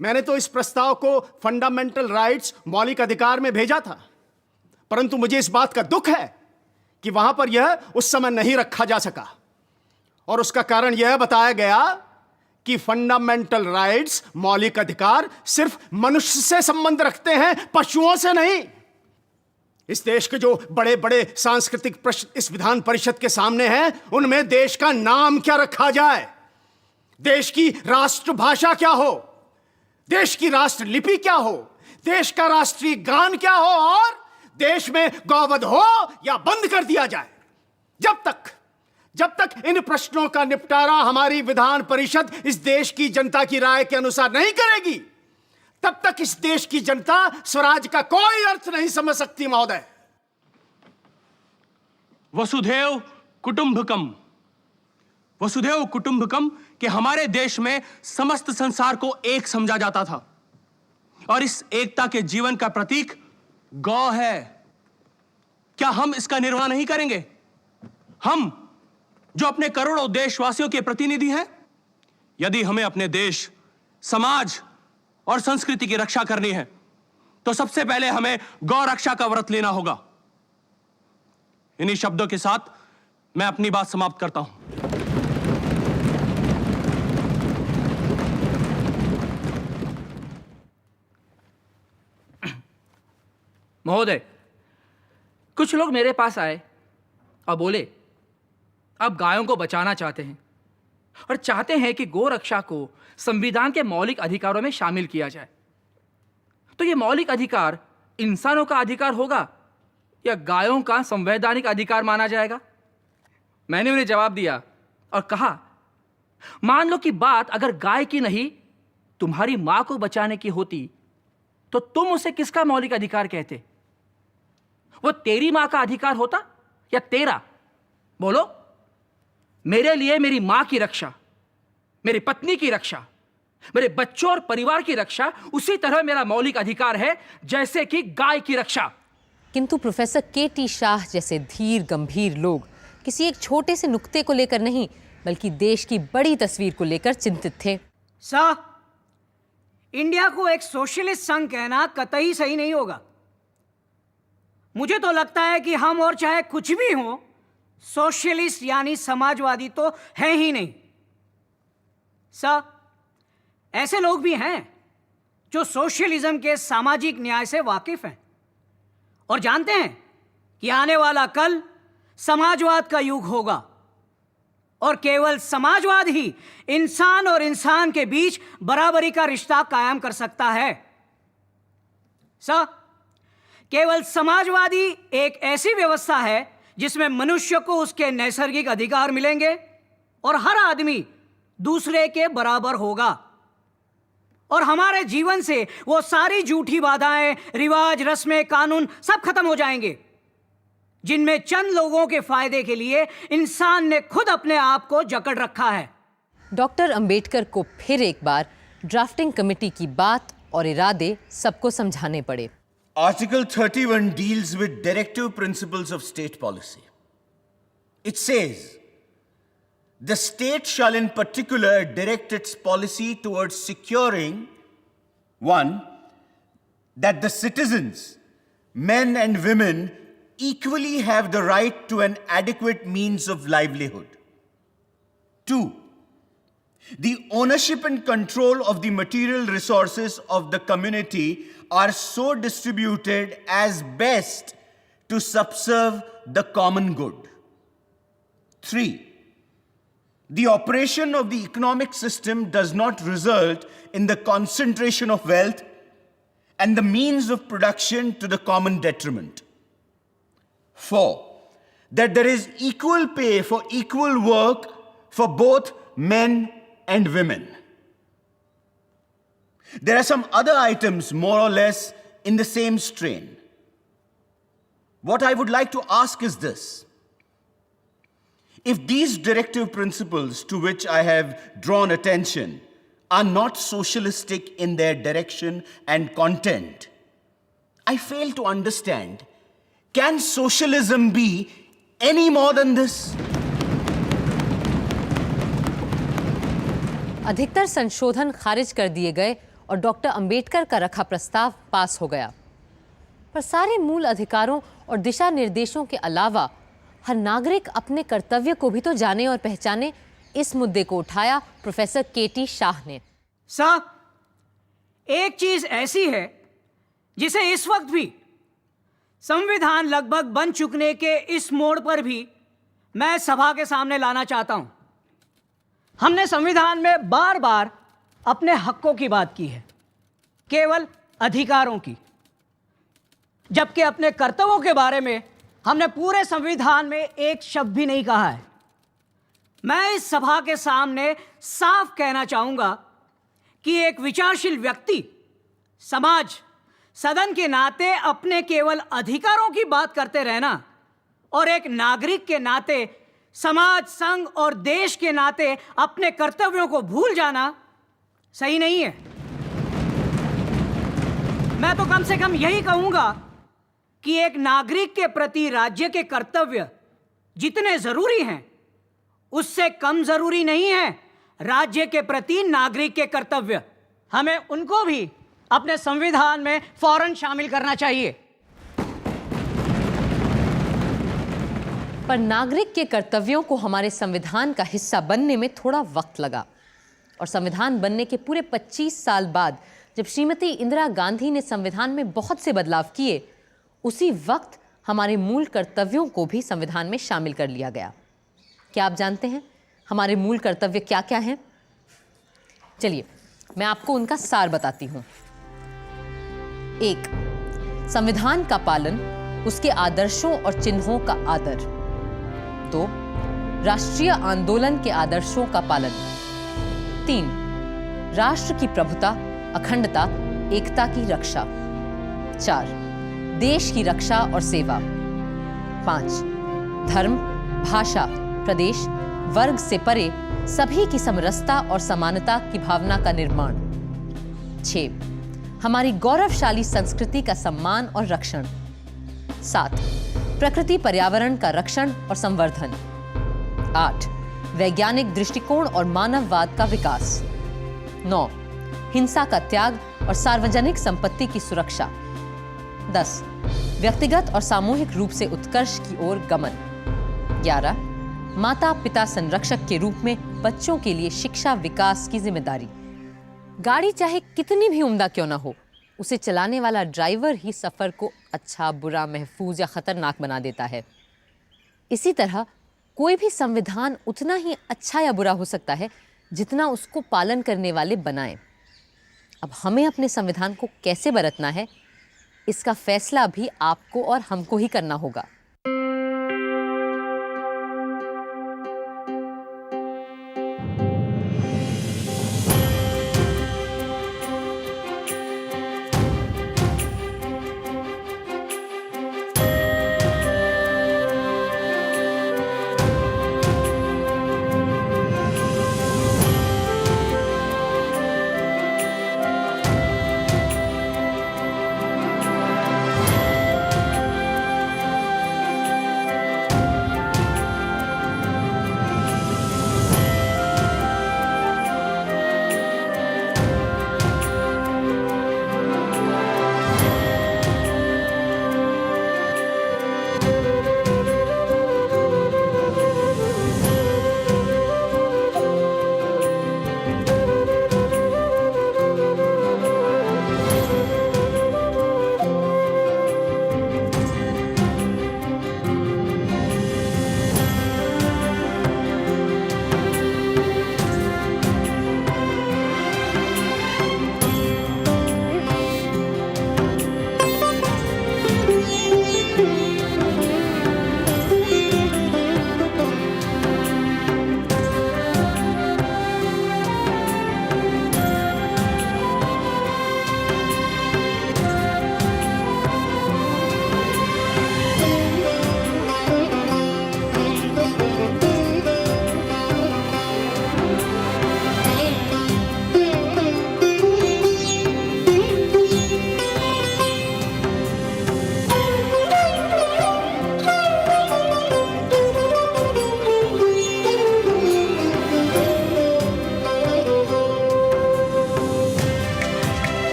मैंने तो इस प्रस्ताव को फंडामेंटल राइट्स, मौलिक अधिकार में भेजा था, परंतु मुझे इस बात का दुख है कि वहां पर यह उस समय नहीं रखा जा सका, और उसका कारण यह बताया गया कि फंडामेंटल राइट्स, मौलिक अधिकार, सिर्फ मनुष्य से संबंध रखते हैं, पशुओं से नहीं। इस देश के जो बड़े बड़े सांस्कृतिक प्रश्न इस विधान परिषद के सामने हैं, उनमें देश का नाम क्या रखा जाए, देश की राष्ट्रभाषा क्या हो, देश की राष्ट्र लिपि क्या हो, देश का राष्ट्रीय गान क्या हो, और देश में गौवध हो या बंद कर दिया जाए। जब तक इन प्रश्नों का निपटारा हमारी विधान परिषद इस देश की जनता की राय के अनुसार नहीं करेगी, तब तक इस देश की जनता स्वराज का कोई अर्थ नहीं समझ सकती। महोदय, वसुधैव कुटुंबकम, वसुधैव कुटुंबकम के हमारे देश में समस्त संसार को एक समझा जाता था, और इस एकता के जीवन का प्रतीक गौ है। क्या हम इसका निर्वाह नहीं करेंगे? हम जो अपने करोड़ों देशवासियों के प्रतिनिधि हैं। यदि हमें अपने देश, समाज और संस्कृति की रक्षा करनी है तो सबसे पहले हमें गौ रक्षा का व्रत लेना होगा। इन्हीं शब्दों के साथ मैं अपनी बात समाप्त करता हूं। महोदय, कुछ लोग मेरे पास आए और बोले आप गायों को बचाना चाहते हैं और चाहते हैं कि गौ रक्षा को संविधान के मौलिक अधिकारों में शामिल किया जाए। तो ये मौलिक अधिकार इंसानों का अधिकार होगा या गायों का संवैधानिक अधिकार माना जाएगा? मैंने उन्हें जवाब दिया और कहा, मान लो कि बात अगर गाय की नहीं तुम्हारी मां को बचाने की होती तो तुम उसे किसका मौलिक अधिकार कहते? वो तेरी मां का अधिकार होता या तेरा? बोलो। मेरे लिए मेरी मां की रक्षा, मेरी पत्नी की रक्षा, मेरे बच्चों और परिवार की रक्षा उसी तरह मेरा मौलिक अधिकार है जैसे कि गाय की रक्षा। किंतु प्रोफेसर के.टी. शाह जैसे धीर गंभीर लोग किसी एक छोटे से नुक्ते को लेकर नहीं बल्कि देश की बड़ी तस्वीर को लेकर चिंतित थे। सर, इंडिया को एक सोशलिस्ट संघ कहना कतई सही नहीं होगा। मुझे तो लगता है कि हम और चाहे कुछ भी हो, सोशलिस्ट यानी समाजवादी तो है ही नहीं। सर, ऐसे लोग भी हैं जो सोशलिज्म के सामाजिक न्याय से वाकिफ हैं और जानते हैं कि आने वाला कल समाजवाद का युग होगा और केवल समाजवाद ही इंसान और इंसान के बीच बराबरी का रिश्ता कायम कर सकता है। सर, केवल समाजवादी एक ऐसी व्यवस्था है जिसमें मनुष्य को उसके नैसर्गिक अधिकार मिलेंगे और हर आदमी दूसरे के बराबर होगा और हमारे जीवन से वो सारी झूठी बाधाएं, रिवाज, रस्में, कानून सब खत्म हो जाएंगे जिनमें चंद लोगों के फायदे के लिए इंसान ने खुद अपने आप को जकड़ रखा है। डॉक्टर अंबेडकर को फिर एक बार ड्राफ्टिंग कमेटी की बात और इरादे सबको समझाने पड़े। Article 31 deals with directive principles of state policy. It says, the state shall in particular direct its policy towards securing, 1, that the citizens, men and women, equally have the right to an adequate means of livelihood. 2, the ownership and control of the material resources of the community are so distributed as best to subserve the common good. 3, the operation of the economic system does not result in the concentration of wealth and the means of production to the common detriment. 4, that there is equal pay for equal work for both men and women. There are some other items more or less in the same strain. What I would like to ask is this. If these directive principles to which I have drawn attention are not socialistic in their direction and content, I fail to understand, can socialism be any more than this? अधिकतर संशोधन खारिज कर दिए गए और doctor Ambedkar का रखा प्रस्ताव पास हो गया, पर सारे मूल अधिकारों और दिशा निर्देशों के अलावा हर नागरिक अपने कर्तव्य को भी तो जाने और पहचाने, इस मुद्दे को उठाया प्रोफेसर के.टी. शाह ने। साहब, एक चीज ऐसी है जिसे इस वक्त भी संविधान लगभग बन चुकने के इस मोड़ पर भी मैं सभा के सामने लाना चाहता हूं। हमने संविधान में बार बार अपने हकों की बात की है, केवल अधिकारों की, जबकि अपने कर्तव्यों के बारे में हमने पूरे संविधान में एक शब्द भी नहीं कहा है। मैं इस सभा के सामने साफ कहना चाहूंगा कि एक विचारशील व्यक्ति, समाज, सदन के नाते अपने केवल अधिकारों की बात करते रहना और एक नागरिक के नाते समाज, संघ और देश के नाते अपने कर्तव्यों को भूल जाना सही नहीं है। मैं तो कम से कम यही कहूंगा कि एक नागरिक के प्रति राज्य के कर्तव्य जितने जरूरी हैं उससे कम जरूरी नहीं है राज्य के प्रति नागरिक के कर्तव्य। हमें उनको भी अपने संविधान में फौरन शामिल करना चाहिए। पर नागरिक के कर्तव्यों को हमारे संविधान का हिस्सा बनने में थोड़ा वक्त लगा और संविधान बनने के पूरे 25 साल बाद जब श्रीमती इंदिरा गांधी ने संविधान में बहुत से बदलाव किए, उसी वक्त हमारे मूल कर्तव्यों को भी संविधान में शामिल कर लिया गया। क्या आप जानते हैं हमारे मूल कर्तव्य क्या क्या हैं? चलिए मैं आपको उनका सार बताती हूं। 1. संविधान का पालन, उसके आदर्शों और चिन्हों का आदर। 2. राष्ट्रीय आंदोलन के आदर्शों का पालन। 3. राष्ट्र की प्रभुता, अखंडता, एकता की रक्षा। 4. देश की रक्षा और सेवा। 5. धर्म, भाषा, प्रदेश, वर्ग से परे सभी की समरसता और समानता की भावना का निर्माण। 6. हमारी गौरवशाली संस्कृति का सम्मान और रक्षण। 7. प्रकृति पर्यावरण का रक्षण और संवर्धन। 8. वैज्ञानिक दृष्टिकोण और मानववाद का विकास। 9. हिंसा का त्याग और सार्वजनिक संपत्ति की सुरक्षा। 10. व्यक्तिगत और सामूहिक रूप से उत्कर्ष की ओर गमन। 11. माता पिता संरक्षक के रूप में बच्चों के लिए शिक्षा विकास की जिम्मेदारी। गाड़ी चाहे कितनी भी उम्दा क्यों ना हो, उसे चलाने वाला ड्राइवर ही सफर को अच्छा, बुरा, महफूज या खतरनाक बना देता है। इसी तरह कोई भी संविधान उतना ही अच्छा या बुरा हो सकता है जितना उसको पालन करने वाले बनाएं। अब हमें अपने संविधान को कैसे बरतना है, इसका फैसला भी आपको और हमको ही करना होगा।